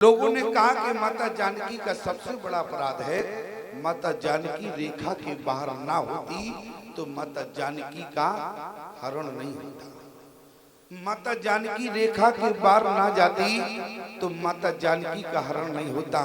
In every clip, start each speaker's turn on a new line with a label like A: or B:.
A: लोगों ने कहा कि माता जानकी का सबसे बड़ा अपराध है माता जानकी रेखा के बाहर ना होती तो माता जानकी का हरण नहीं होता। माता जानकी रेखा के बाहर ना जाती तो माता जानकी का हरण नहीं होता।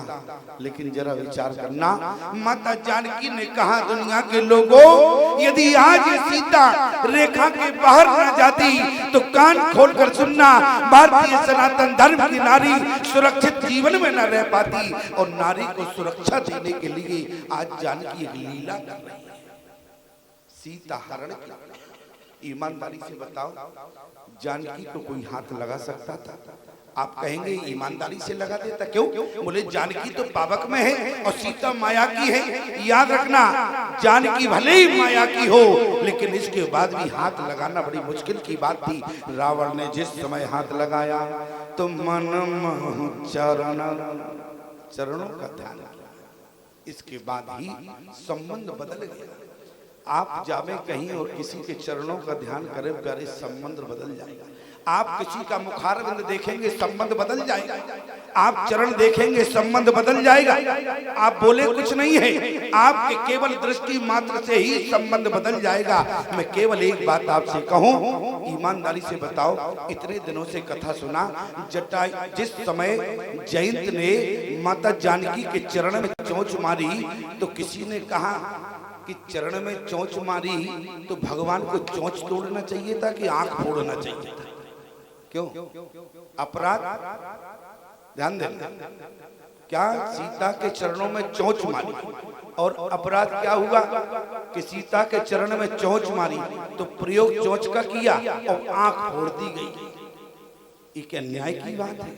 A: लेकिन जरा विचार करना, माता जानकी ने कहा दुनिया के लोगों, यदि आज सीता रेखा के बाहर ना जाती तो कान खोलकर सुनना, भारतीय सनातन धर्म की नारी सुरक्षित जीवन में न रह पाती। और नारी को सुरक्षा देने के लिए आज जानकी एक लीला कर रही है, सीता हरण की। ईमानदारी से बताओ, जानकी को कोई हाथ लगा सकता था? आप कहेंगे ईमानदारी से लगा देता, क्यों? बोले जानकी तो पावक में है और सीता माया की है। याद रखना, जानकी भले ही माया की हो लेकिन इसके बाद भी हाथ लगाना बड़ी मुश्किल की बात थी। रावण ने जिस समय हाथ लगाया तो मन चरणों का ध्यान किया, इसके बाद ही संबंध बदल गया। आप जावे कहीं और किसी के चरणों का ध्यान करें, प्यारे संबंध बदल जाएगा। आप किसी का मुखारविंद देखेंगे, संबंध बदल जाएगा। आप चरण देखेंगे, संबंध बदल जाएगा। आप बोले कुछ नहीं है, आपके केवल दृष्टि मात्र से ही संबंध बदल जाएगा। मैं केवल एक बात आपसे कहूं, ईमानदारी से बताओ, इतने दिनों से कथा सुना, जटाई जिस समय जयंत ने माता जानकी के चरण में चोंच मारी तो किसी ने कहा कि चरण में चोंच मारी तो भगवान को चोंच तोड़ना चाहिए था कि आंख फोड़ना चाहिए था? क्यों? अपराध ध्यान देना, क्या सीता के चरणों में चोंच मारी और अपराध क्या हुआ कि सीता के चरण में चोंच मारी तो प्रयोग चोंच का किया और आंख फोड़ दी गई। ये क्या न्याय की बात है?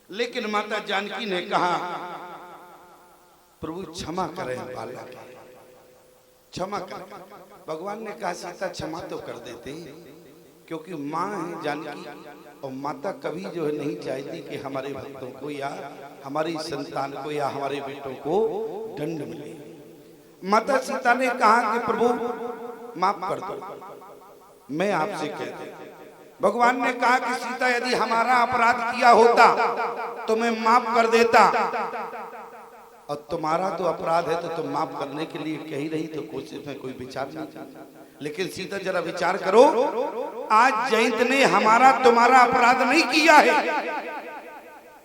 A: लेकिन माता जानकी ने कहा प्रभु क्षमा करें बालक, क्षमा करें। भगवान ने कहा सीता क्षमा तो कर देते, क्योंकि माँ है जानकी और माता कभी जो है नहीं चाहती कि हमारे भक्तों को या हमारी संतान को या हमारे बेटों को दंड मिले। माता सीता ने कहा कि प्रभु माफ कर दो, मैं आपसे कहती। भगवान ने कहा कि सीता यदि हमारा अपराध किया होता तो मैं माफ कर देता, और तुम्हारा तो अपराध है तो तुम माफ करने के लिए कह रही तो कोशिश में कोई विचार नहीं। लेकिन सीता जरा विचार करो, आज जयंत ने हमारा तुम्हारा अपराध नहीं किया है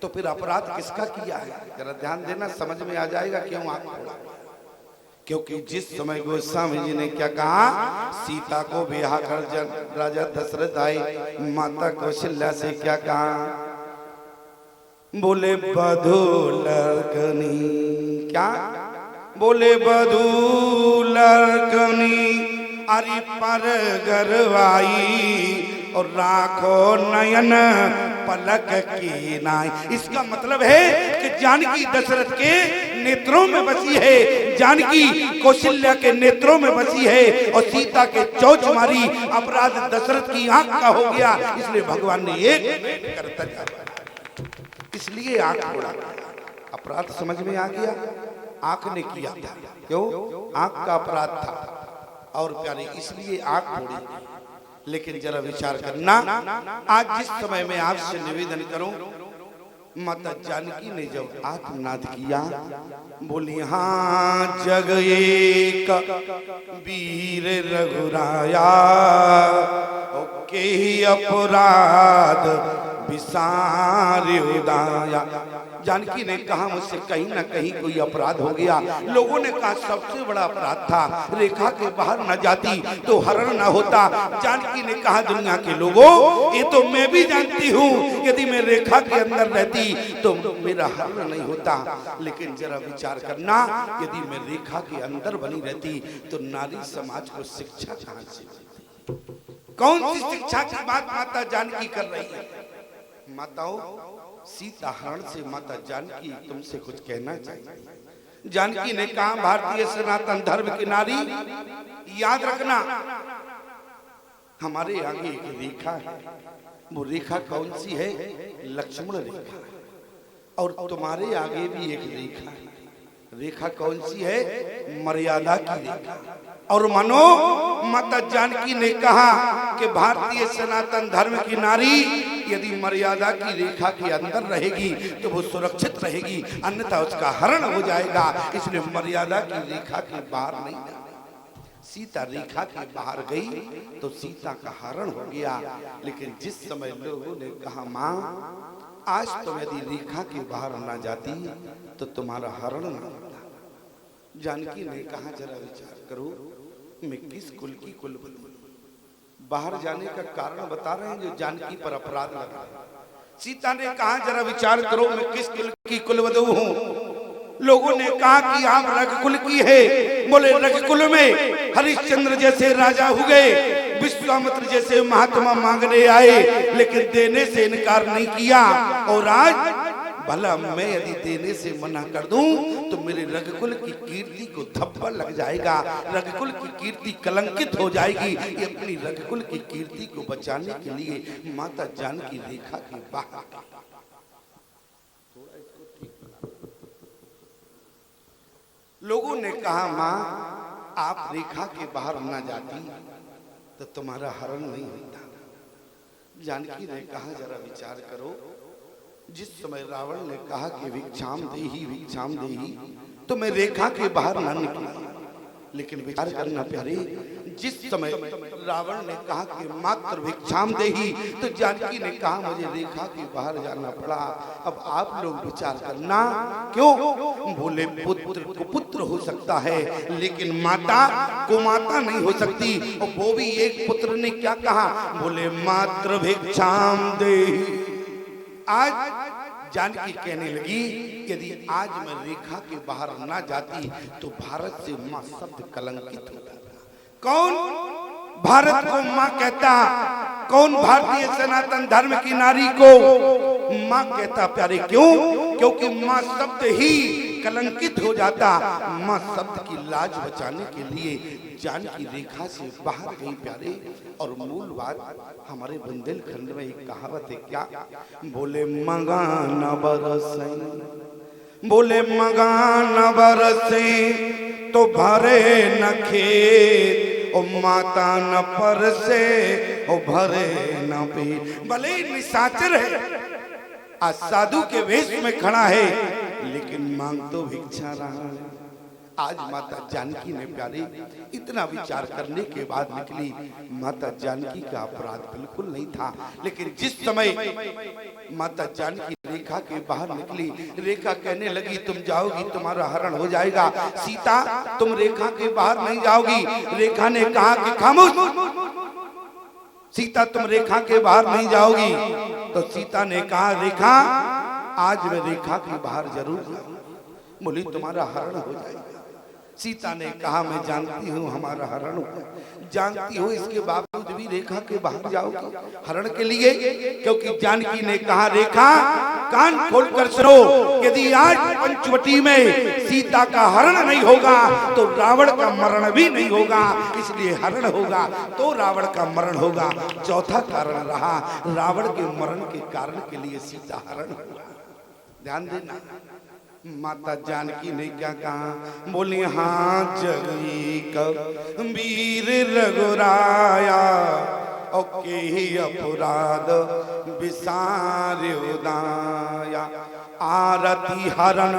A: तो फिर अपराध किसका किया है? जरा ध्यान देना, समझ में आ जाएगा क्यों आप फोड़ा। क्योंकि जिस समय गोस्वामी जी ने क्या कहा, सीता को ब्याह कर राजा दशरथ आए, माता कौशल्या से क्या कहा, बोले बधू लड़कनी, क्या बोले बधू लड़कनी अरि पर गरवाई और राखो नयन पलक की नाई। इसका मतलब है कि जानकी दशरथ के नेत्रों में बसी है, जानकी कौशल्या के नेत्रों में बसी है और सीता के चोंच मारी अपराध दशरथ की आंख का हो गया, इसलिए भगवान ने एक करता, इसलिए आंख फोड़ा। अपराध समझ में आ गया, आंख ने किया था, क्यों? आंख का अपराध था और प्यारे इसलिए आंख फोड़ी। लेकिन जरा विचार करना, आज जिस समय में आपसे निवेदन करूं, माता जानकी ने जब आत्मनाद किया, बोली हाँ जग एक वीर रघुराया के अपराध विसार उदाया। जानकी ने कहा मुझसे कहीं ना कहीं कोई अपराध हो गया। लोगों ने कहा सबसे बड़ा अपराध था, रेखा के बाहर न जाती तो हरण न होता। जानकी ने कहा दुनिया के लोगों, ये तो मैं भी जानती हूँ, यदि मैं रेखा के अंदर रहती तो मेरा हरण नहीं होता। लेकिन जरा विचार करना, यदि मैं रेखा के अंदर बनी रहती तो नारी समाज को शिक्षा कहाँ से मिलती? कौन सी शिक्षा की बात माता जानकी कर रही है? माताओं, सीता हरण से माता जानकी तुमसे कुछ कहना चाहिए। जानकी ने कहा भारतीय सनातन धर्म की नारी, याद रखना हमारे आगे एक रेखा है, वो रेखा कौन सी है? लक्ष्मण रेखा। और तुम्हारे आगे भी एक रेखा है, रेखा कौन सी है? मर्यादा की रेखा। और मानो माता जानकी ने कहा कि भारतीय सनातन धर्म की नारी यदि मर्यादा की रेखा के अंदर रहेगी तो वो सुरक्षित रहेगी, अन्यथा उसका हरण हो जाएगा। इसलिए मर्यादा की रेखा के बाहर नहीं जाना। सीता रेखा के बाहर गई तो सीता का हरण हो गया। लेकिन जिस समय लोगों ने कहा माँ आज तुम यदि रेखा के बाहर ना जाती तो तुम्हारा हरण ना होता, जानकी ने कहा जरा विचार करो मैं किस कुल की कुलवधू, बाहर जाने का कारण बता रहे हैं जो जानकी पर अपराध लगा। सीता ने कहा जरा विचार करो मैं किस कुल की कुलवधू हूँ। लोगों ने कहा कि आप रघुकुल की है। बोले रघुकुल में हरिश्चंद्र जैसे राजा हुए, विश्वामित्र जैसे महात्मा मांगने आए लेकिन देने से इनकार नहीं किया। और आज भला मैं यदि देने से मना कर दूं तो मेरे रघुकुल की कीर्ति को धब्बा लग जाएगा, रघुकुल की कीर्ति कलंकित हो जाएगी। ये अपनी रघुकुल की कीर्ति को बचाने के लिए माता जानकी रेखा के बाहर। लोगों ने कहा माँ आप रेखा के बाहर ना जाती तो तुम्हारा हरण नहीं होता। जानकी ने कहा जरा विचार करो, जिस समय रावण ने कहा कि भिक्षाम देही तो मैं रेखा के बाहर ना निकला। लेकिन विचार करना प्यारे, जिस समय रावण ने कहा कि मात्र भिक्षाम देही तो जानकी ने कहा मुझे रेखा के बाहर जाना पड़ा। अब आप लोग विचार करना क्यों? बोले पुत्र को पुत्र हो सकता है लेकिन माता को माता नहीं हो सकती। और वो भी एक पुत्र ने क्या कहा, बोले मात्र भिक्षाम देही। आज जानकी कहने लगी यदि आज मैं रेखा के बाहर ना जाती तो भारत से मां शब्द कलंकित होता। कौन भारत को मां कहता? कौन भारतीय सनातन धर्म की नारी को मां कहता प्यारे? क्यों? क्योंकि मां शब्द ही कलंकित हो जाता। मां शब्द की लाज बचाने के लिए जानकी रेखा से बाहर गई प्यारे। और मूल बात हमारे बुंदेलखंड में एक कहावत है, क्या? बोले मगा न बरसे, बोले मगा न बरसे तो भरे न खेत, ओ माता न परसे ओ भरे न पेट। भले निशाचर है, आज साधु के वेश में खड़ा है लेकिन मांग तो भिक्षा रहा है। आज माता जानकी ने प्यारे इतना विचार करने के बाद निकली। माता जानकी का अपराध बिल्कुल नहीं था। लेकिन जिस समय माता जानकी रेखा के बाहर निकली, रेखा कहने लगी तुम जाओगी तुम्हारा हरण हो जाएगा। सीता तुम रेखा के बाहर नहीं जाओगी। रेखा ने कहा कि खामोश, सीता तुम रेखा के बाहर नहीं जाओगी। तो सीता ने कहा रेखा आज मैं रेखा के बाहर जरूर जाऊंगी। बोली तुम्हारा हरण हो जाएगा। सीता ने कहा मैं जानती हूँ हमारा हरण होगा, जानती हो इसके बावजूद भी रेखा के बाहर जाओगी हरण के लिए? क्योंकि जानकी ने कहा रेखा कान खोलकर सुनो, यदि आज पंचवटी में सीता का हरण नहीं होगा तो रावण का मरण भी नहीं होगा। इसलिए हरण होगा तो रावण का मरण होगा। चौथा कारण रहा रावण के मरण के कारण के लिए सीता हरण हुआ। ध्यान देना, माता जानकी ने क्या कहा? बोली हाँ जगी कबीर रघुराया और के अपराध विसार उदाया आरती हरण।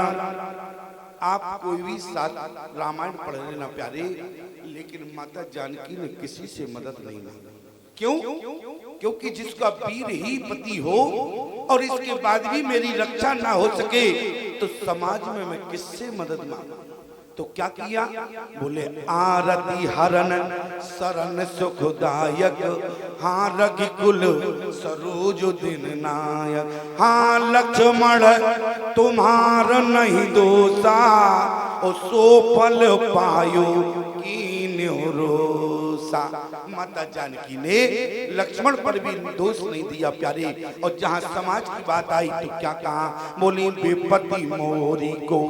A: आप कोई भी साथ रामायण पढ़ लेना प्यारे, लेकिन माता जानकी ने किसी से मदद नहीं मांगी। क्यों? क्योंकि जिसका वीर ही पति हो और इसके बाद भी मेरी रक्षा ना हो सके तो समाज में मैं किससे मदद मांगू? तो क्या किया? बोले आरती हरण शरण सुखदायक, हाँ रघुकुल सरोज दिन नायक। हाँ लक्ष्मण तुम्हारा नहीं दोषा, ओ सो फल पायो कीन्य रोसा। माता जानकी ने लक्ष्मण पर भी दोष नहीं दिया प्यारे। और जहाँ समाज की बात आई तो क्या कहा? बोली विपत्ति मोरी को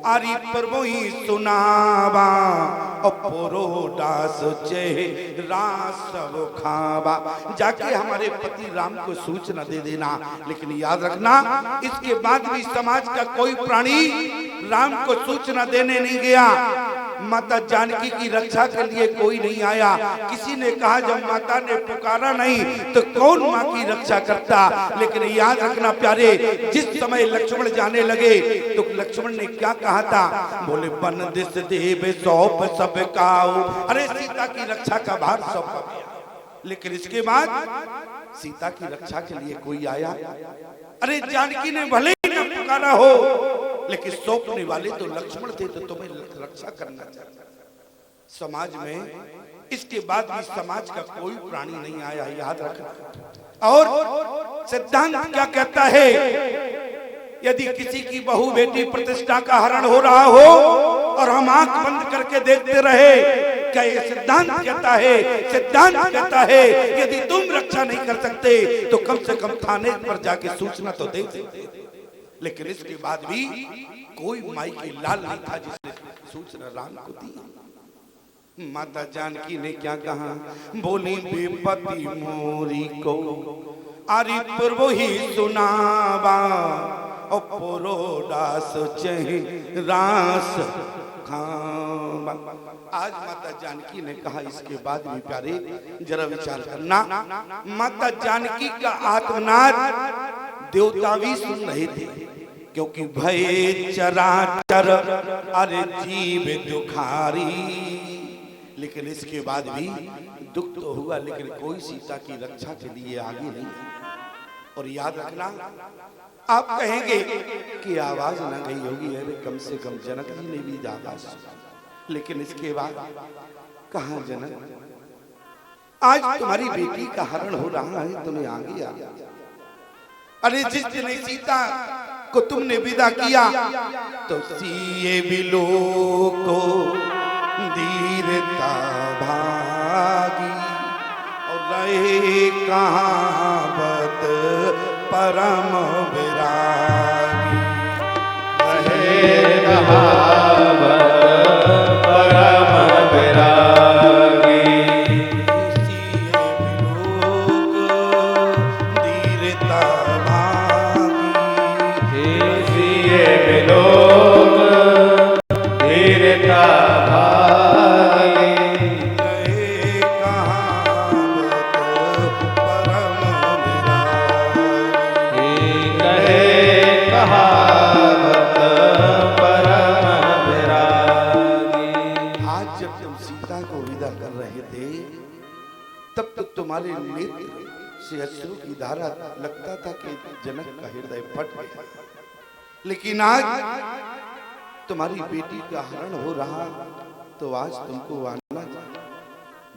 A: आरी पर वही सुनावा, अपरो दास चेहरा सब खावा। जाके हमारे पति राम को सूचना दे देना। लेकिन याद रखना इसके बाद भी समाज का कोई प्राणी राम को सूचना देने नहीं गया। माता जानकी की रक्षा के लिए कोई नहीं आया। किसी ने कहा जब माता ने पुकारा नहीं तो कौन माँ की रक्षा करता। लेकिन याद रखना प्यारे, जिस समय लक्ष्मण जाने लगे तो लक्ष्मण ने क्या कहा था, बोले बन दिस देव सौंप सब काऊ। अरे सीता की रक्षा का भार सौंपा गया। लेकिन इसके बाद सीता की रक्षा के लिए कोई आया। अरे जानकी ने भले ही न पुकारा हो, लेकिन सौंपने वाले तो लक्ष्मण थे, तो तुम्हें रक्षा करना चाहिए। समाज में इसके बाद भी समाज का कोई प्राणी नहीं आया, याद रखना। और सिद्धांत क्या कहता है, यदि किसी की बहू बेटी प्रतिष्ठा का हरण हो रहा हो और हम आंख बंद करके देखते रहे, क्या ये सिद्धांत कहता है? सिद्धांत कहता है यदि तुम रक्षा नहीं कर सकते तो कम से कम थाने पर जाके सूचना तो दे सकते। लेकिन इसके बाद भी कोई माई की लाल नहीं था जिसने सूचना राम को दी। माता जानकी ने क्या कहा, बोली बेपति मोरी को आरी पूर्व ही सुनावा और पुरोडास चहि रास खां। आज माता जानकी ने कहा, इसके बाद भी प्यारे जरा विचार करना, माता जानकी का आत्मनाद देवता भी सुन रहे थे, क्योंकि भय चराचर अरे जीव दुखारी। लेकिन इसके बाद भी दुख तो हुआ, लेकिन कोई सीता की रक्षा के लिए आगे नहीं। और याद रखना, आप कहेंगे कि आवाज ना गई होगी, अरे कम से कम जनक जी ने भी आवाज सुना। लेकिन इसके बाद कहा जनक, आज तुम्हारी बेटी का हरण हो रहा है, तुम्हें आगे आ। अरे जिस दिन सीता को तुमने विदा किया तो सिए बिलो को धीरता भागी और रहे कहावत परम विरागी।
B: रहे कहावत परम विरागी।
A: सिए बिलोक धीरता भागी, रहे कहावत परम विरागी।
B: कहे कहावत परम विरागी।
A: आज जब तुम सीता को विदा कर रहे थे, तब तक तुम्हारे नेत्र से अश्रु की धारा लगता था कि जनक का हृदय फट गया। लेकिन आज तुम्हारी बेटी का हरण हो रहा, तो आज तुमको आना चाहिए।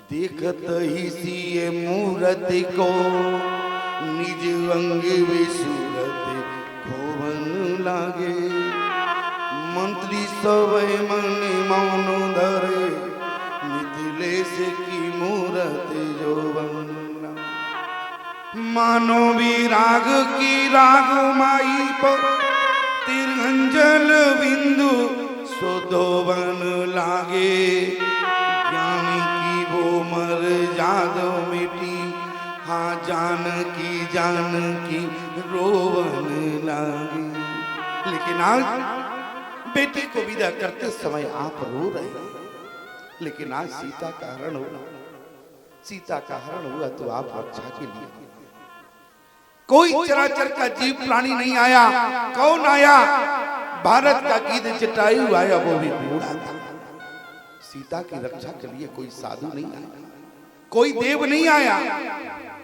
A: देखत ही सिए मूरति को निज अंग विसूरत खोवन लागे। मंत्री सब मन मौन धरे, मिथिलेश की मूरत जो बना। मानो विराग की राग माई पर तिरंजल बिंदु शोधोवन लागे। ज्ञान की वो मर जादो मिटी, हाँ जान की रोवन लागे। लेकिन आज बेटी को विदा करते समय आप रो रहे हैं, लेकिन आज सीता का हरण हुआ। सीता का हरण हुआ तो आप रक्षा के लिए कोई चराचर का जीव प्राणी नहीं आया। कौन आया? भारत का गीध जटायु आया, वो भी बूढ़ा था। सीता की रक्षा के लिए कोई साधु नहीं आया, कोई देव नहीं आया,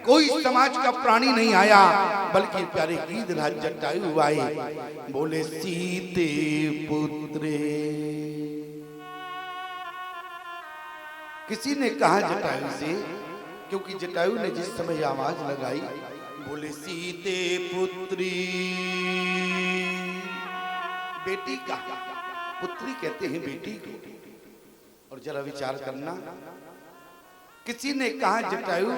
A: कोई समाज का प्राणी नहीं आया, बल्कि प्यारे गीधराज जटायु आए। बोले सीते पुत्रे। किसी ने कहा जटायु से, क्योंकि जटायु ने जिस समय आवाज लगाई, बोले सीते पुत्री। बेटी का, पुत्री कहते हैं बेटी को। और जरा विचार करना, किसी ने कहा जटायु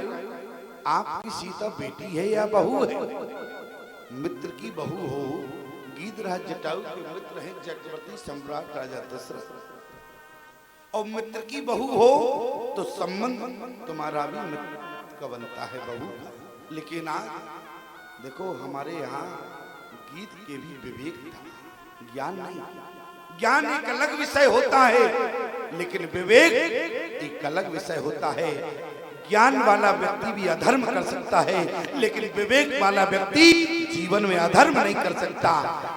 A: आपकी सीता बेटी है या बहू है? मित्र की बहू हो। गीधराज जटायु के मित्र हैं चक्रवर्ती सम्राट राजा दशरथ, और मित्र की बहू हो तो संबंध तुम्हारा भी मित्र का बनता है, बहू का। लेकिन आज देखो, हमारे यहाँ गीत के भी विवेक था, ज्ञान नहीं। ज्ञान एक अलग विषय होता है, लेकिन विवेक एक अलग विषय होता है। ज्ञान वाला व्यक्ति भी अधर्म कर सकता है, लेकिन विवेक वाला व्यक्ति जीवन में अधर्म नहीं कर सकता।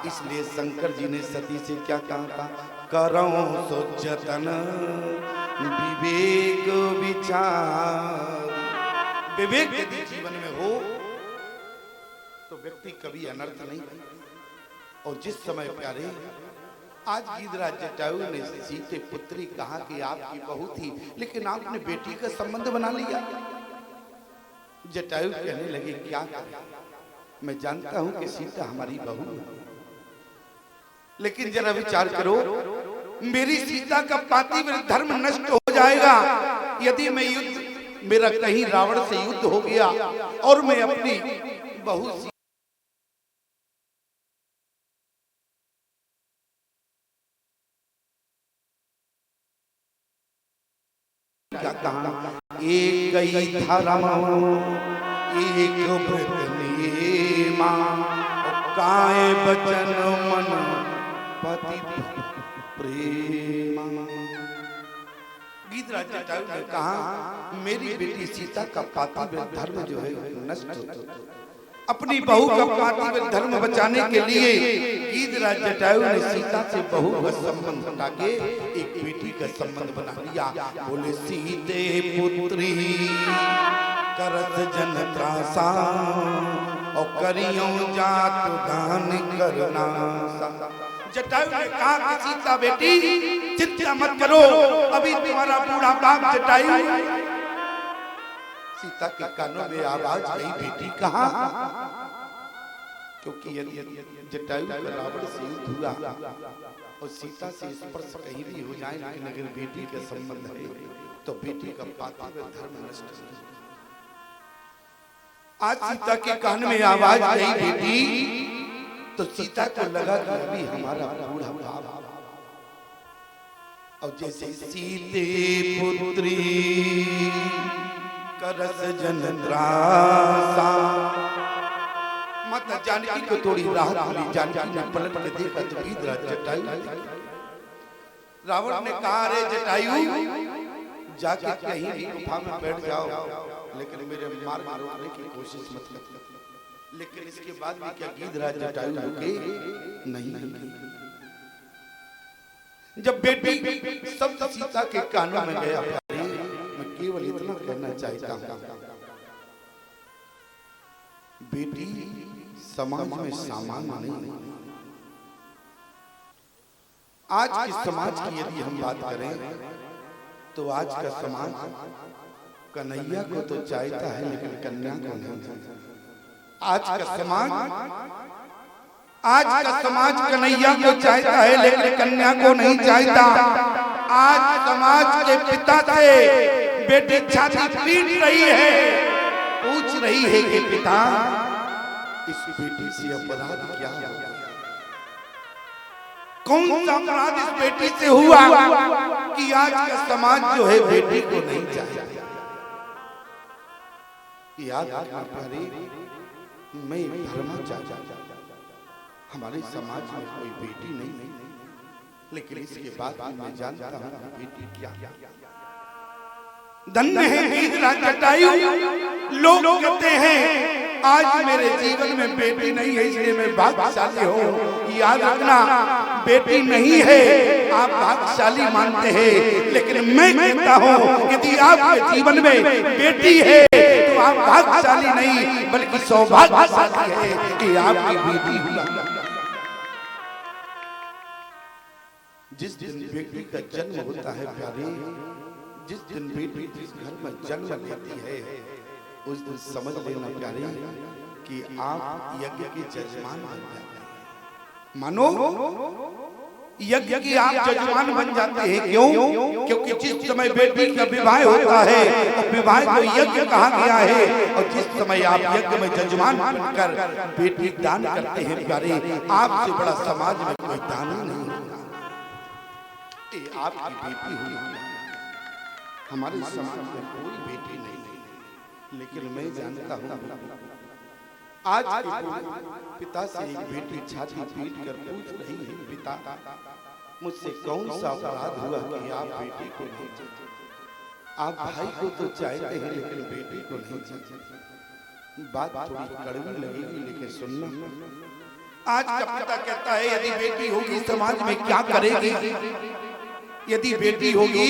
A: इसलिए शंकर जी ने सती से क्या कहा था? करो सो जतन विवेक विचार। विवेक यदि जीवन में हो तो व्यक्ति कभी अनर्थ नहीं। और जिस समय प्यारे आज गीधराज जटायु ने सीते पुत्री कहा कि आपकी बहू थी, लेकिन आपने बेटी का संबंध बना लिया। जटायु कहने लगे क्या करें, मैं जानता हूं कि सीता हमारी बहू है, लेकिन जरा विचार करो, मेरी सीता का पातिव्रत धर्म नष्ट हो जाएगा यदि मैं मेरा कहीं रावण से युद्ध हो गया और मैं अपनी बहू क्या कहा? एक गई धर्म एक व्रत नियमा, काय बचन मन पति प्रेमा। गीधराज जटायु ने कहा मेरी बेटी सीता का पातिव्रत धर्म जो है नष्ट हो। अपनी बहू का पातिव्रत धर्म बचाने के लिए गीधराज जटायु ने सीता से बहू का संबंध हटा के एक बेटी का संबंध बना लिया। बोले सीते पुत्री करत जन त्रासा, और करियो जात दान करना। जटायु ने कहा कि सीता बेटी चिंता मत करो, अभी तुम्हारा बूढ़ा बाप जटायु। सीता के कानों में आवाज आई बेटी कहाँ? क्योंकि यदि जटायु का रावण से युद्ध हुआ और सीता से स्पर्श कहीं भी हो जाए, लेकिन अगर बेटी का संबंध है तो बेटी का पातिव्रत धर्म नष्ट हो। आज सीता के कान में आवाज आई बेटी, तो सीता को लगा कि अभी हमारा बूढ़ा बाप। और जैसे सीते पुत्री करस जन त्रासा, मत जानकी को थोड़ी राहत मिली। जानकी ने पलट के देखा तो गीधराज जटायु। रावण ने कहा रे जटायु जाके कहीं भी गुफा में बैठ जाओ, लेकिन मेरे मार्ग रोकने की कोशिश मत करो। लेकिन इसके बाद भी क्या गीधराज जटायु रुके? नहीं। जब बेटी शब्द सीता के कानों में गया, मैं केवल इतना कहना चाहता हूं, बेटी समाज में सामान्य नहीं। आज के समाज की यदि हम बात करें तो आज का समाज कन्हैया को तो चाहता है लेकिन कन्या को नहीं। आज का समाज कन्हैया को चाहता है लेकिन कन्या को नहीं चाहता। आज समाज के पिता से बेटी छाती पीट रही है, पूछ रही है कि पिता इस बेटी से अपराध क्या हुआ? कौन सा अपराध इस बेटी से हुआ कि आज का समाज जो है बेटी को नहीं चाहता? याद रखना, मैं धर्माचार्य, हमारे समाज में कोई बेटी नहीं, लेकिन इसके बाद मैं जानता हूं बेटी क्या। धन्य है गीधराज जटायु। लोग कहते हैं आज मेरे जीवन में बेटी नहीं है इसलिए मैं भाग्यशाली हूँ। याद रखना, बेटी नहीं है आप भाग्यशाली मानते हैं, लेकिन मैं कहता हूँ यदि आपके जीवन में बेटी है तो आप भाग्यशाली नहीं बल्कि सौभाग्यशाली है कि आपकी बेटी हुई। जिस दिन बेटी का जन्म होता है प्यारे, जिस दिन बेटी जिस घर में जन्म लेती है उस दिन समझ लेना प्यारे कि आप यज्ञ के जजमान बन जाते हैं। मानो यज्ञ की आप जजमान बन जाते हैं। क्यों? क्योंकि जिस समय बेटी का विवाह होता है और विवाह को यज्ञ कहा गया है, और जिस समय आप यज्ञ में जजमान बनकर बेटी दान करते हैं प्यारे, आपसे बड़ा समाज में कोई दान नहीं होगा। आपकी बेटी हुई, हमारे समाज में कोई बेटी नहीं, लेकिन मैं जानता हूँ आज के पिता से एक बेटी छाती पीट कर पूछ रही है, पिता मुझसे कौन सा अपराध हुआ कि आप बेटी को नहीं चाहते? आप भाई को तो चाहते हैं लेकिन बेटी को नहीं चाहते। बात थोड़ी कड़वी लगेगी लेकिन सुनना। आज का पिता कहता है यदि बेटी होगी समाज में क्या करेगी, यदि बेटी होगी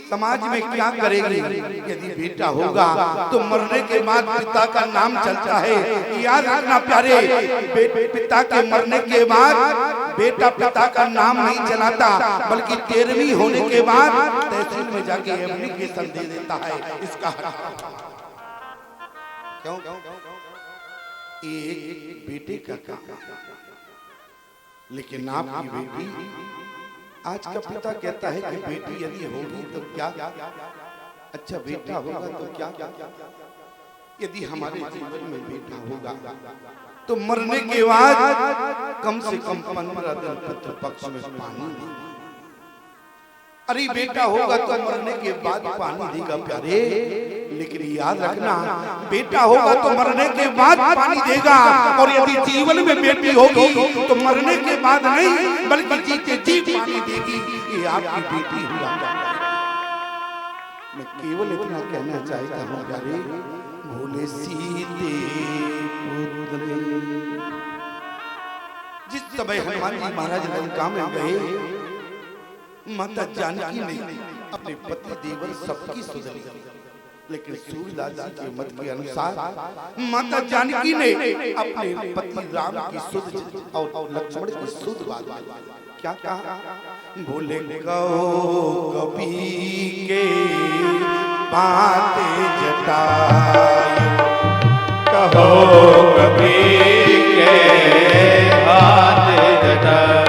A: समाज में क्या करेगी, यदि बेटा होगा तो मरने के बाद पिता का नाम चलता है। याद रखना प्यारे, पिता के मरने के बाद बेटा पिता का नाम नहीं चलाता, बल्कि 13वीं होने के बाद तहसील में जाके एप्लीकेशन दे देता है। इसका क्यों? एक बेटे का काम, लेकिन आपकी बेटी, आज का पिता कहता है कि बेटी यदि होगी तो क्या, अच्छा बेटा होगा तो क्या, यदि हमारे जीवन में बेटा होगा तो मरने के बाद कम से कम 15 दिन पितृ पक्ष में पानी देगा। अरे बेटा होगा तो मरने के बाद पानी देगा प्यारे, लेकिन याद रखना बेटा होगा तो मरने के बाद पानी देगा, और यदि जीवन में बेटी होगी तो मरने के बाद नहीं बल्कि जीते जी पानी देगी। ये आपकी बेटी हुआ। मैं केवल इतना कहना चाहता हूँ प्यारे, भोले सीते पुत्र। जिस समय हनुमान जी महाराज लंका में गए, माता जानकी ने अपने पति देवर सबकी सुध ली, लेकिन सूरदास जी के मत के अनुसार माता जानकी ने अपने पति राम की सुध और लक्ष्मण की सुध बात क्या कहा? बोले कहो कभी के बातें जटायो,
B: कहो कभी के बातें जटायो,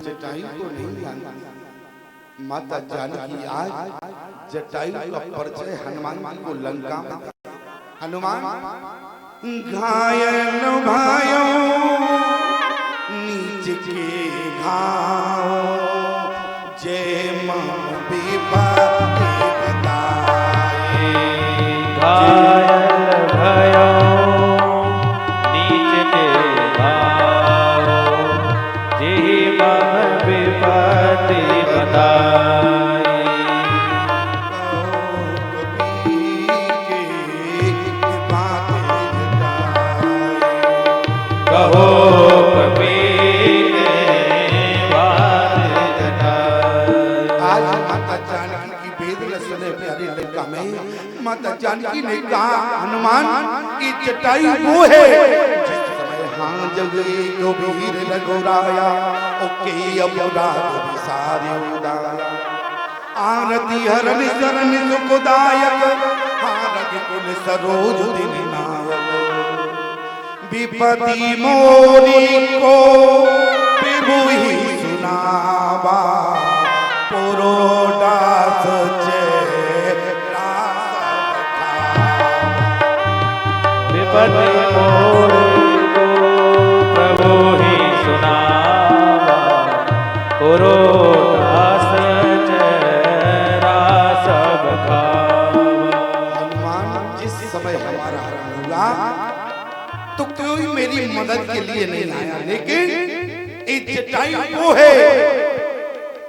A: जटायु को नहीं जानता। माता जानकी आज जटायु का परिचय हनुमान जी को लंका में। हनुमान घायल भायो नीच के घाव, जय मम विपत्ति बताए।
B: घायल भयो नीच के घाव, जय मम विपत्ति बताए। कहो कभी के बातें जटाए।
A: आज माता जानकी की वेद न सुने प्यारी लंका में माता जानकी ने कहा हनुमान की जटायु वो है जिस समय हाँ जगे तो वीर लगोराया, ओके अपराध सारे उदाया। आरती हरण शरण सुखदायक, हारग कुल सरोज दिन नायक। विपत्ति मोरी को प्रभु ही सुनावा, पुरोडास
B: विपत्ति मोरी को प्रभु ही सुनावा, पुरोडास चेरा सब खावा।
A: हनुमान जिस समय हमारा हरण हुआ तो कोई मेरी मदद के लिए नहीं आया, लेकिन एक जटायु वो है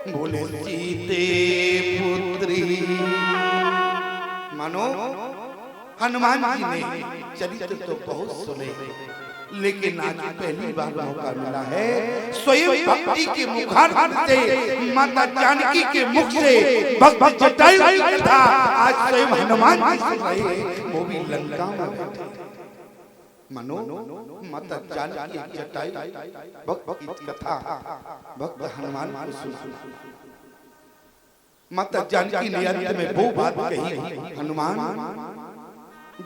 A: बोले सीते पुत्री। मानो हनुमान जी ने चरित्र तो बहुत सुने, लेकिन आज पहली बार मौका मिला है स्वयं भक्ति के मुखारबिंद से माता जानकी के मुख से भक्त जटायु की कथा आज स्वयं हनुमान जी सुन रहे हैं, वो भी लंका में बैठे। मनो माता जानकी की जटायु भक्त की कथा भक्त हनुमान को सुना। माता जानकी ने अंत में वो बात कही, हनुमान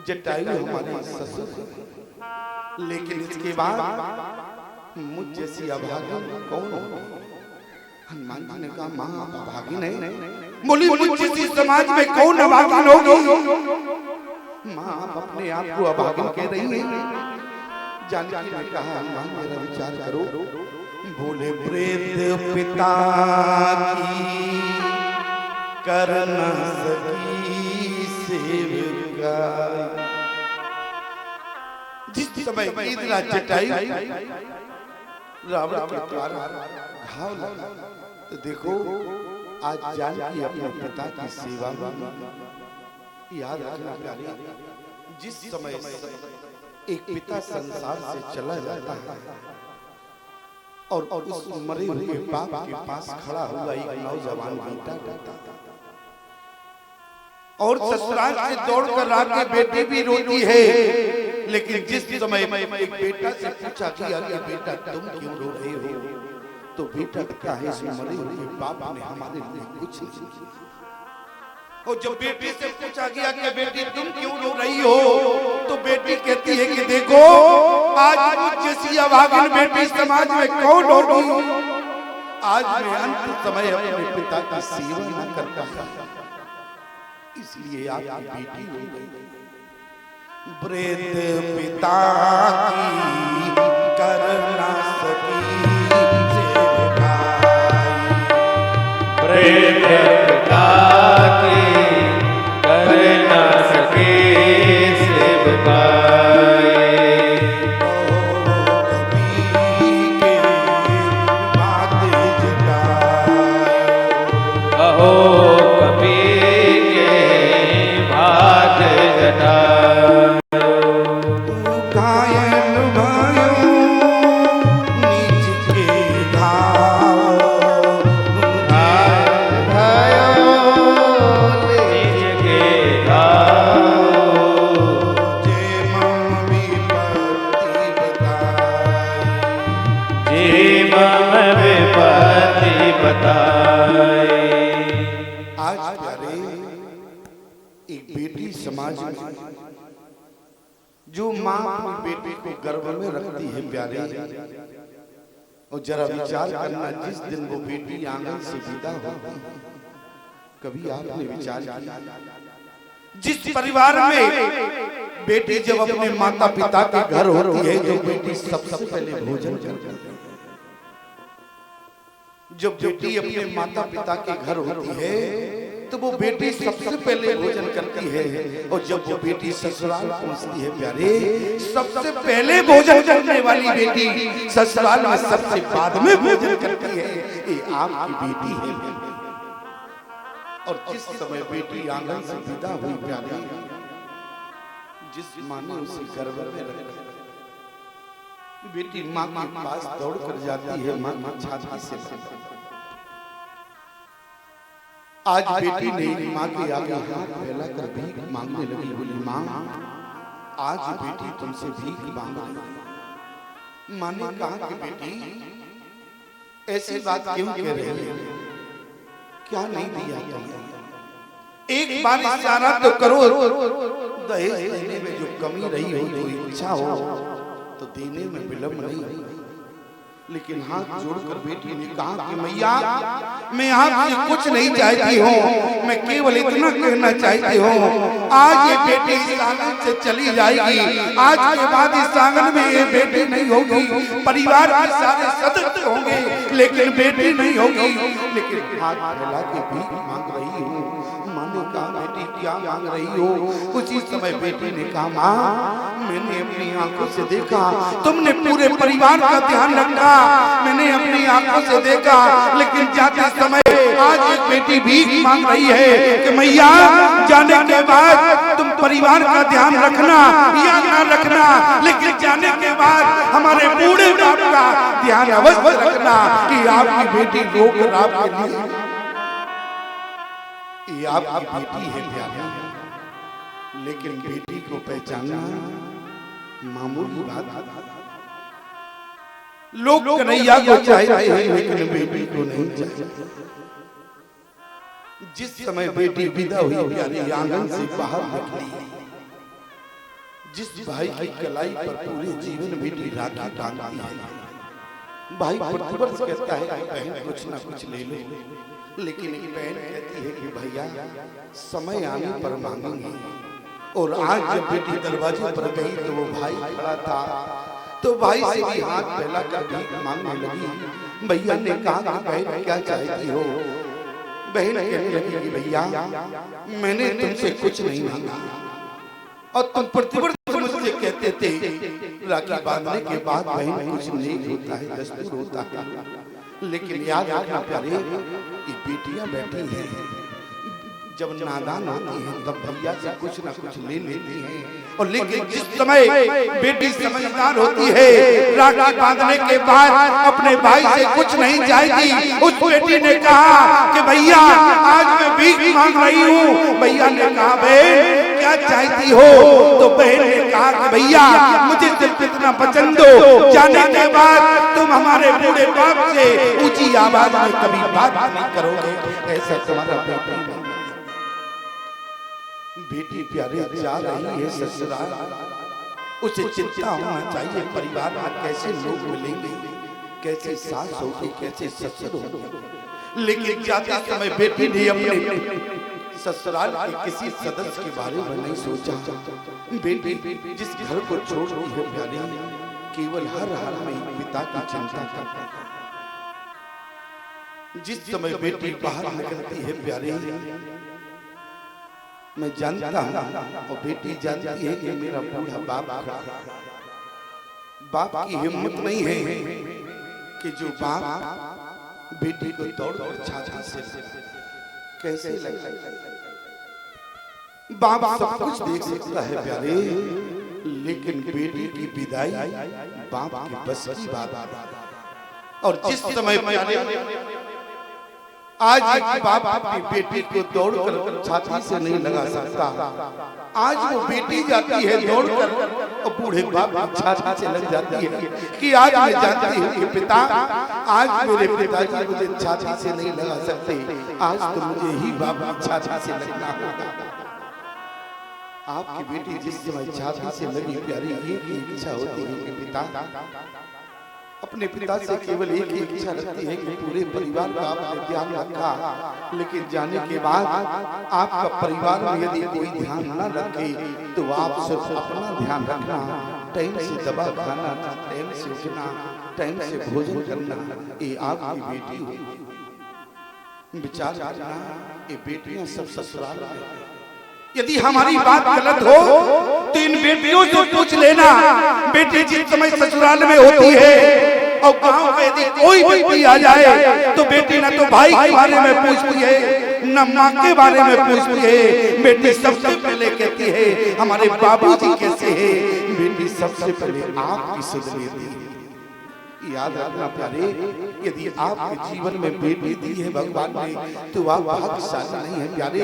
A: जटायु हमारे ससुर, लेकिन इसके बाद मुझ जैसी अभागी कौन हो? हनुमान जी ने कहा माँ अभागी नहीं, बोली मुझ जैसी समाज में कौन अभागी होगी? माँ आप अपने आप को अभागन कह रही है। जानकी ने कहा माँ मेरा विचार करो। बोले प्रेत पिता की कर न सकी सेवकाई। जिस समय इंदिरा जटायु रावण के द्वारा घाव लगा, तो देखो आज जानकी अपने पिता की सेवा में याद रखना प्यारी। जिस समय एक पिता संसार से चला जाता है और उस मरे हुए बाप के पास खड़ा हुआ एक नौजवान बेटा रहता और ससुराल से दौड़कर आके बेटी भी रोती है। लेकिन जिस समय एक बेटा से पूछा गया कि बेटा तुम क्यों रो रहे हो, तो बेटा कहता है इस मरे हुए बाप ने हमारे लिए कुछ नहीं किया। और जब बेटी से पूछा गया कि बेटी तुम क्यों रो रही हो, तो बेटी कहती है कि देखो आज मुझ जैसी अभागन बेटी समाज में कौन होगी। आज मैं अंत समय अपने पिता की सेवा न कर पाया, इसलिए आपकी बेटी हो गई। प्रेत पिता की कर न सकी सेवकाई।
B: प्रेत पिता की कर न सके सेवकाई।
A: अहो कभी के भाग जटायो। आज प्यारे एक बेटी समाज में जो माँ अपनी बेटी को गर्भ में रखती है प्यारे, और जरा विचार करना जिस दिन वो बेटी आंगन से विदा होती है, कभी आपने विचार किया जिस परिवार में बेटी जब अपने माता पिता के घर होती है तो बेटी सबसे पहले भोजन करती है। जब बेटी अपने माता पिता के घर होती है तो वो बेटी सबसे पहले भोजन करती है, और जब वो बेटी ससुराल पहुंचती है प्यारे, सबसे पहले भोजन करने वाली बेटी ससुराल में सबसे बाद में भोजन करती है। ये आपकी बेटी है। और जिस समय बेटी आंगन से विदा हुई प्यारे, जिस माँ ने उसे गर्भ में रखा, बेटी माँ के पास दौड़ कर जाती है, माँ की छाती से आज बेटी ने माँ के आगे हाथ फैला कर भीख मांगने लगी। बोली माँ आज बेटी तुमसे भीख मांग रही। माँ ने कहा कि बेटी ऐसी बात क्यों कह रही है, क्या नहीं दिया तुमने? एक बार इशारा तो करो, दहेज देने में जो कमी रही हो, जो इच्छा हो तो देने में विलंब नहीं। लेकिन हाथ जोड़कर बेटी ने कहा कि मैया मैं आपसे कुछ नहीं चाहती हूँ, मैं केवल इतना कहना चाहती हूँ आज ये बेटी इस आंगन से चली जाएगी, आज के बाद इस आंगन में ये बेटी नहीं होगी। परिवार के सारे सदस्य होंगे लेकिन बेटी नहीं होगी। लेकिन हाथ फैला के भीख मांग रही हूँ। माँ ने कहा बेटी क्या मांग रही हो? उसी समय बेटी ने कहा माँ मैंने अपनी आंखों से देखा तुमने पूरे परिवार का ध्यान रखा, मैंने अपनी आंखों से देखा, लेकिन जाते समय आज एक बेटी भीख मांग रही है कि मैया जाने के बाद तुम परिवार का ध्यान रखना या ना रखना, लेकिन जाने के बाद हमारे बूढ़े बाप का ध्यान अवश्य रखना कि आपकी बेटी रोकर आपके लिए, ये आपकी बेटी है प्यारी। लेकिन बेटी को पहचानना मामूली बात, लोग कन्हैया को चाहते हैं लेकिन बेटी को नहीं चाहते। जिस समय बेटी विदा हुई प्यारी आंगन से बाहर निकली, जिस भाई की कलाई पर पूरे जीवन बेटी राखी टांगती है, भाई प्रतिवर्ष कहता है कि बहन कुछ ना कुछ ले लो, लेकिन एक बहन कहती है कि भैया समय आने पर मांगेंगे। और आज जब बेटी दरवाजे पर गई तो वो भाई खड़ा था, तो भाई से भी हाथ फैला कर भीख मांगने लगी। भैया ने कहा कि बहन क्या चाहती हो? बहन कहने लगी कि भैया मैंने तुमसे कुछ नहीं मांगा और तुम प्रतिवर्ष मुझसे कहते थे राखी बांधने के बाद बहन कुछ नहीं होता है, दस्तूर होता है। लेकिन याद रखना प्यारे, ये बेटियां बैठी हैं, जब नादान होती हैं तब भैया से कुछ ना कुछ ले लेती हैं, और लेकिन जिस समय बेटी समझदार होती है राखी बांधने के बाद अपने भाई से कुछ नहीं चाहती। उस बेटी ने कहा कि भैया आज मैं भीख मांग रही हूँ। भैया ने कहा बहन क्या चाहती हो? तो बहन ने कहा कि भैया मुझे सिर्फ इतना वचन दो, जाने के बाद तुम हमारे बूढ़े बाप से ऊंची आवाज में कभी बात नहीं करोगे। ऐसा तुम्हारा बेटी प्यारे जा रही है ससुराल, उसे चिंता होना चाहिए परिवार में कैसे लोग मिलेंगे, कैसे सास होगी, कैसे ससुर होगी। लेकिन जाते समय बेटी ने अपने ससुराल के किसी सदस्य के बारे में नहीं सोचा। बेटी जिस घर को छोड़ दी है प्यारे, केवल हर हाल में पिता की चिंता करती है। जिस समय बेटी बाहर निकलती है प्यारे, मैं जानता हूं और बेटी जानती है कि मेरा बूढ़ा बाप की हिम्मत नहीं है कि जो बाप बेटी को दौड़ छाती से कैसे लगे। बाप सब कुछ देख सकता है प्यारे, लेकिन बेटी की विदाई बाप की बस की बात। और जिस समय प्यारे आज बाप अपनी बेटी को दौड़कर छाती से नहीं लगा सकता, आज वो बेटी जाती है दौड़कर और बूढ़े बाप की छाती से लग जाती है कि आज मैं जानती हूँ कि पिता आज मेरे पिताजी मुझे छाती से नहीं लगा सकते, आज तो मुझे ही बाप की छाती से लगना होगा। आपकी बेटी जिस समय छाती से लगी प्यारी, एक इच्छा होती है कि पिता अपने पिता से केवल एक ही इच्छा रखती है कि पूरे परिवार का आपने ध्यान रखा, लेकिन जाने के बाद आपका परिवार में यदि कोई ध्यान न रखे तो आप सिर्फ अपना ध्यान रखना, टाइम से दवा खाना, टाइम से उठना, टाइम से भोजन करना, ये आपकी बेटी होगी। विचार करना, ये बेटियां सब ससुराल में। यदि हमारी बात गलत हो तो इन बेटियों से पूछ लेना। बेटी जिस समय ससुराल में होती है और गांव में यदि कोई व्यक्ति आ जाए तो बेटी न तो भाई के बारे में पूछती है न माँ के बारे में पूछती है। बेटी सबसे पहले कहती है हमारे बाबूजी कैसे हैं। बेटी सबसे पहले आपकी सुध लेती है। याद रखना प्यारे, यदि आपके जीवन में बेटी दी है भगवान ने तो आप भाग्यशाली नहीं है प्यारे।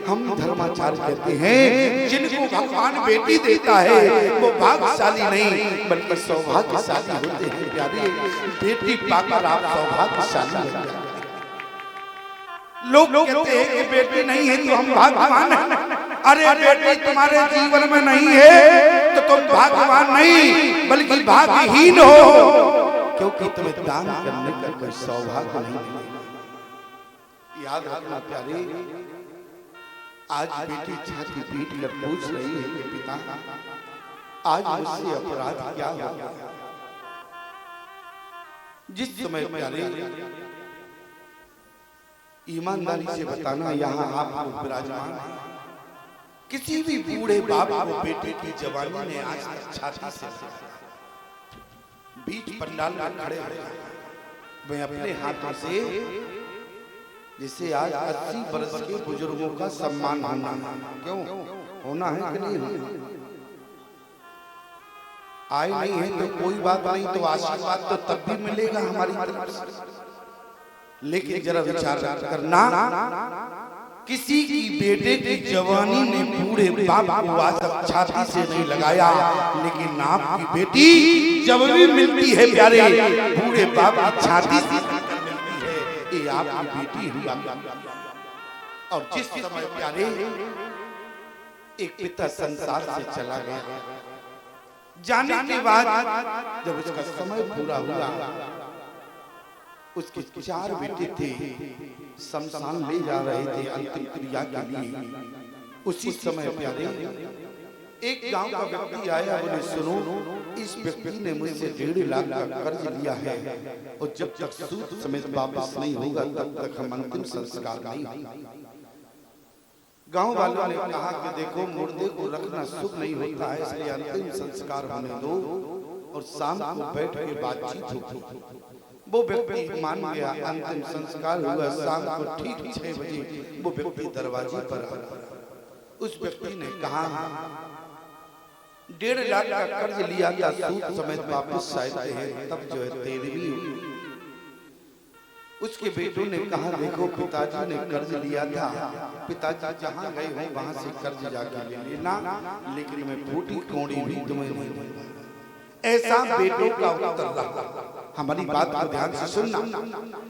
A: हम धर्माचार्य कहते हैं जिनको भगवान बेटी देता है वो भाग्यशाली नहीं बल्कि सौभाग्यशाली होते हैं प्यारे। बेटी पाकर आप सौभाग्यशाली हैं। लोग कहते हैं कि बेटी नहीं है तो हम भाग्यवान हैं। अरे बेटी तुम्हारे जीवन में नहीं है तो तुम भाग्यवान नहीं बल्कि भाग्यहीन हो, क्योंकि तुम्हें दान करने का कोई सौभाग्य नहीं है। याद रखना प्यारे, आज बेटी छाती पीट कर पूछ रही है कि पिता आज मुझसे अपराध क्या हो गया। जिस समय प्यारे ईमानदारी से बताना, यहाँ आप विराजमान हैं, किसी भी बूढ़े बाप को बेटे की जवानी ने आज तक छाती से बीच पंडाल में खड़े हुए मैं अपने हाथों से, जिसे आज 80 वर्ष के बुजुर्गों का सम्मान होना, क्यों होना है कि नहीं आए नहीं है तो कोई बात नहीं, तो आशीर्वाद तो तब भी मिलेगा हमारी तरफ से। लेकिन जरा विचार करना, किसी की बेटे की जवानी ने बूढ़े बाप को आज तक छाती से नहीं लगाया, लेकिन आपकी बेटी जब भी मिलती है प्यारे बूढ़े बाप की छाती से मिलती है, ये आपकी बेटी हुआ। और जिस समय प्यारे एक पिता संसार से चला गया, जाने के बाद जब उसका समय पूरा हुआ, उसके 4 बेटे थे, शमशान ले जा रहे थे अंतिम क्रिया के लिए। उसी समय प्यारे एक गांव का व्यक्ति आया, बोले सुनो, इस व्यक्ति ने मुझसे 1.5 लाख का कर्ज लिया है और जब तक सूद समेत वापस नहीं होगा तब तक हम अंतिम संस्कार नहीं होगा। गांव वालों ने कहा कि देखो, मुर्दे को रखना शुभ नहीं होता है, इसलिए अंतिम संस्कार होने दो और शाम को बैठ के बातचीत होगी। वो व्यक्ति मान गया, अंतिम संस्कार हुआ। शाम को ठीक 6 बजे वो व्यक्ति दरवाजे पर आया। उस व्यक्ति ने कहा 1.5 लाख का कर्ज लिया था, सूद समेत वापस शायद है, तब जो है 13वीं हुई। उसके बेटों ने कहा देखो, पिताजी ने कर्ज लिया था, पिताजी जहां गए हो वहां से कर्ज जाके ले लेना, लेकिन मैं फूटी कोड़ी भी तुम्हें नहीं दूंगा। ऐसा बेटों का उत्तर रहा। हमारी बात को ध्यान से सुनना।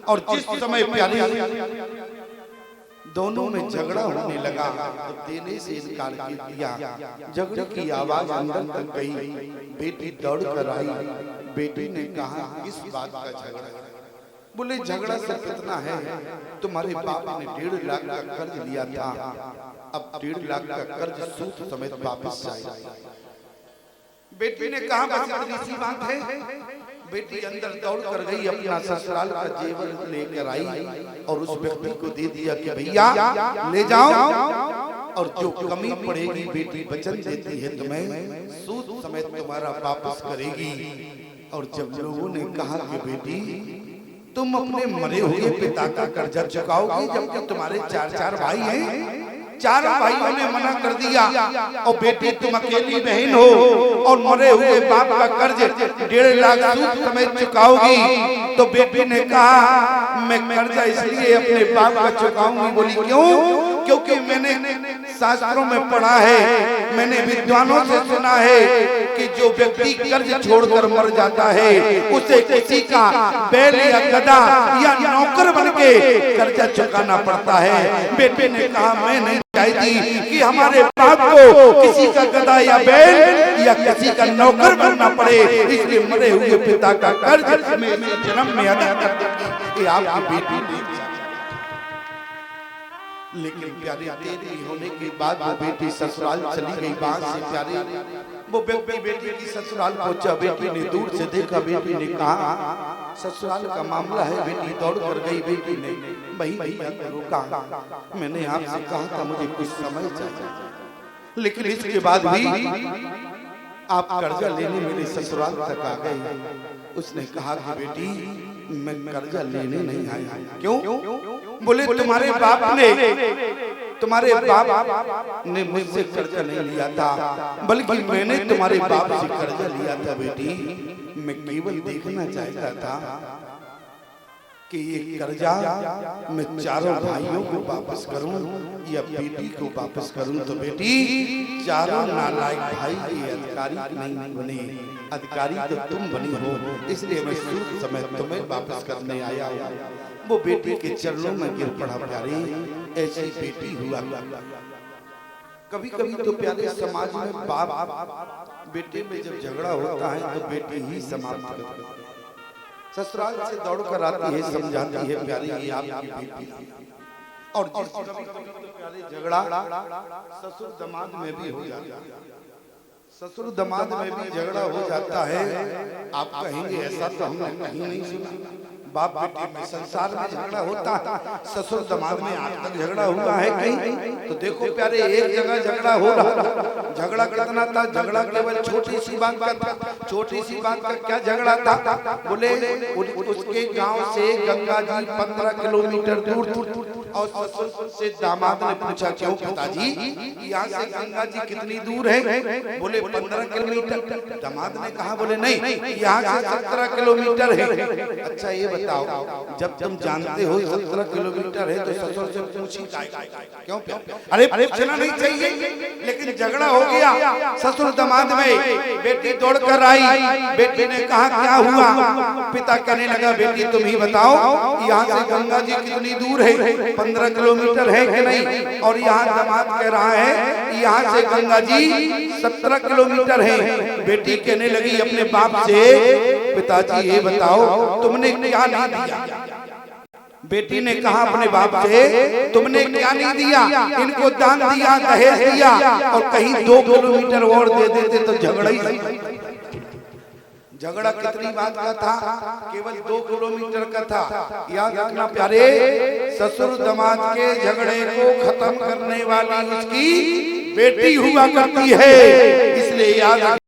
A: और जिस समय प्यारी दोनों में झगड़ा होने लगा तो देने से इनकार किया। झगड़े की आवाज अंदर तक गई। बेटी दौड़ कर आई। बेटी ने कहा किस बात का झगड़ा? बोले झगड़ा सिर्फ इतना है, तुम्हारे बाप ने 1.5 लाख का कर्ज लिया था, अब 1.5 लाख का कर्ज सूद समेत वापस चाहिए। बेटी ने कहा बस इतनी सी बात है। बेटी अंदर दौड़ कर गई, अपना ससुराल का जेवर लेकर आई और उस व्यक्ति को दे दिया कि भैया ले जाओ, और जो कमी पड़ेगी बेटी वचन देती है तुम्हें सूद समेत तुम्हारा वापस करेगी। और जब लोगों ने कहा कि बेटी तुम अपने मरे हुए पिता का कर्जा चुकाओगी, जबकि तुम्हारे 4 भाई हैं, 4 भाइयों ने मना कर दिया, और बेटी तुम अकेली बहन हो और मरे हुए बाप का कर्ज 1.5 लाख सूद समेत चुकाओगी। तो बेटी ने कहा मैं कर्जा इसलिए अपने बाप का चुकाऊंगी। बोली क्यों? क्योंकि मैंने शास्त्रों में पढ़ा है, मैंने विद्वानों से सुना है कि जो व्यक्ति कर्ज छोड़कर मर जाता है उसे किसी का बैल या गधा या नौकर बनके कर्जा चुकाना पड़ता है। बेटे ने कहा मैं नहीं चाहती कि हमारे बाप को किसी का गधा या बैल या किसी का नौकर बनना पड़े, इसलिए मरे हुए पिता का कर्ज मैं जन्म में अदा कर दूंगी। ये आपकी बेटी नहीं। लेकिन प्यारे तेरी होने के बाद वो बेटी ससुराल चली गई। बात से प्यारे वो व्यक्ति बेटी की ससुराल पहुंचा। बेटी ने दूर से देखा, बेटी ने कहा ससुराल का मामला है। बेटी दौड़ कर गई। बेटी ने भैया रोका, मैंने आपसे कहा था मुझे कुछ समय चाहिए, लेकिन इसके बाद भी आप कर्जा लेने मेरे ससुराल तक आ गए। उसने कहा कि बेटी मैं कर्जा लेने नहीं आया। क्यों? बोले तुम्हारे बाप ने मुझसे कर्जा नहीं लिया था, बल्कि मैंने तुम्हारे बाप से कर्जा लिया था। बेटी मैं केवल देखना चाहता था कि ये कर्जा मैं 4 भाइयों को वापस करूं या बेटी को वापस करूं। तो बेटी 4 नालायक भाई के अधिकारी नहीं बने, अधिकारी तो तुम बनी हो, इसलिए मैं सूद समेत तुम्हें वापस करने आया हूं। वो बेटी के चरणों में गिर पड़ा। प्यारे ऐसी बेटी हुआ। कभी कभी तो प्यारे समाज में बाप बेटे में जब झगड़ा होता है तो बेटी ही समाप्त करती है। ससुराल से दौड़ कर आती है, समझाती है प्यारी ये आपकी बेटी है। और कभी कभी तो प्यारे झगड़ा ससुर दामाद में भी हो जाता है। ससुर दामाद में भी झगड़ा हो जाता है। आप कहेंगे ऐसा तो हमने कहीं नहीं सुना। बाप बेटे में संसार में झगड़ा होता है, ससुर दामाद में आज तक झगड़ा हुआ है कहीं? तो देखो प्यारे एक जगह झगड़ा हो रहा। झगड़ा कितना था? झगड़ा केवल छोटी सी बात का था। छोटी सी बात का क्या झगड़ा था? बोले उसके गांव से गंगा जी 15 किलोमीटर दूर, और ससुर से दामाद ने पूछा क्यों पिताजी यहाँ से गंगा जी कितनी दूर है? बोले 15 किलोमीटर। दामाद ने कहा बोले नहीं यहाँ से 17 किलोमीटर है। अच्छा ये बताओ, जब तुम जानते हो 17 किलोमीटर है तो ससुर से पूछी क्यों? अरे पूछना नहीं चाहिए, लेकिन झगड़ा हो गया ससुर दामाद में। बेटी दौड़ कर आई। बेटी ने कहा क्या हुआ? पिता कहने लगा बेटी तुम ही बताओ यहाँ से गंगा जी कितनी दूर है? 15 किलोमीटर है कि नहीं? और यहाँ दामाद कह रहा है यहाँ से गंगा जी 17 किलोमीटर है। बेटी कहने लगी अपने बाप से पिताजी ये बताओ तुमने क्या नहीं दिया? बेटी ने कहा अपने बाप से, तुमने क्या नहीं दिया, इनको दान दिया, दहेज दिया, और कहीं 2 किलोमीटर और दे देते तो झगड़ा ही। झगड़ा कितनी बात का था, केवल 2 किलोमीटर का था। याद रखना प्यारे, ससुर दामाद के झगड़े को खत्म करने वाली उसकी बेटी हुआ करती है, इसलिए याद